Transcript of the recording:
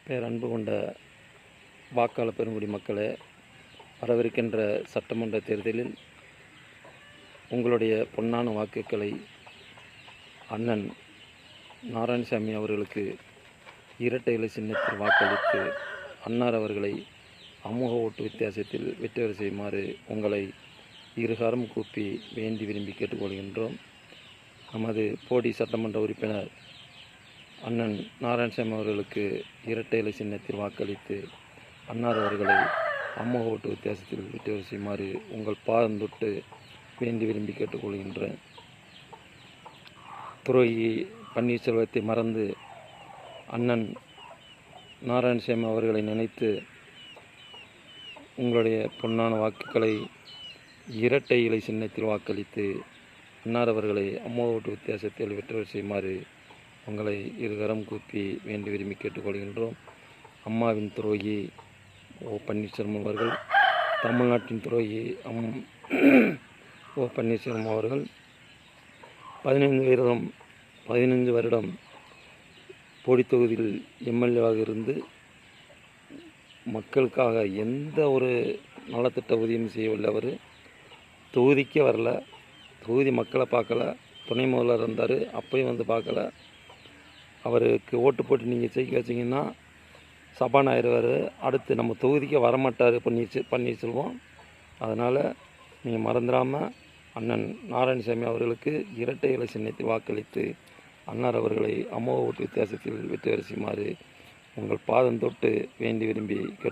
பேரன்பு கொண்ட வாக்காளர் பெருங்குடி மக்களே, வரவிருக்கின்ற சட்டமன்ற தேர்தலில் உங்களுடைய பொன்னான வாக்குகளை அண்ணன் நாராயணசாமி அவர்களுக்கு இரட்டை இலை சின்னத்தில் வாக்களித்து அன்னார் அவர்களை அமோக ஓட்டு வித்தியாசத்தில் வெற்றி பெற செய்யுமாறு உங்களை இருகாரம் கூப்பி வேண்டி விரும்பி கேட்டுக்கொள்கின்றோம். நமது போடி சட்டமன்ற உறுப்பினர் அண்ணன் நாராயணசாமி அவர்களுக்கு இரட்டை இலை சின்னத்தில் வாக்களித்து அன்னார் அவர்களை அமோக ஓட்டு வித்தியாசத்தில் வெற்றி பெற செய்யுமாறு உங்கள் பாதம் தொட்டு வேண்டி விரும்பி கேட்டுக்கொள்கின்றேன். துரோகி பன்னீர்செல்வத்தை மறந்து அண்ணன் நாராயணசாமி அவர்களை நினைத்து உங்களுடைய பொன்னான வாக்குகளை இரட்டை இலை சின்னத்தில் வாக்களித்து அன்னார் அவர்களை அமோக ஓட்டு வித்தியாசத்தில் வெற்றி பெற செய்யுமாறு உங்களை இருகரம் கூப்பி வேண்டி விரும்பி கேட்டுக்கொள்கின்றோம். அம்மாவின் துரோகி ஓ பன்னீர்செல்வம் அவர்கள், தமிழ்நாட்டின் துரோகி ஓ பன்னீர்செல்வம் அவர்கள் 15 வருடம் போடி தொகுதியில் எம்எல்ஏவாக இருந்து மக்களுக்காக எந்த ஒரு நலத்திட்ட உதவியும் செய்யவில்லை. அவர் தொகுதிக்கே வரல, தொகுதி மக்களை பார்க்கல. துணை முதல்வர் இருந்தார், அப்பையும் வந்து பார்க்கல. அவருக்கு ஓட்டு போட்டு நீங்கள் ஜெயிக்க வச்சிங்கன்னா சபாநாயகர் அடுத்து நம்ம தொகுதிக்கே வரமாட்டார் பன்னீர்செல்வம். அதனால் நீங்கள் மறந்துடாமல் அண்ணன் நாராயணசாமி அவர்களுக்கு இரட்டை இலை சின்னத்தை வாக்களித்து அன்னார் அவர்களை அமோக ஓட்டு வித்தியாசத்தில் வெற்றி பெற செய்யுமாறு உங்கள் பாதம் தொட்டு வேண்டி விரும்பி கேட்டு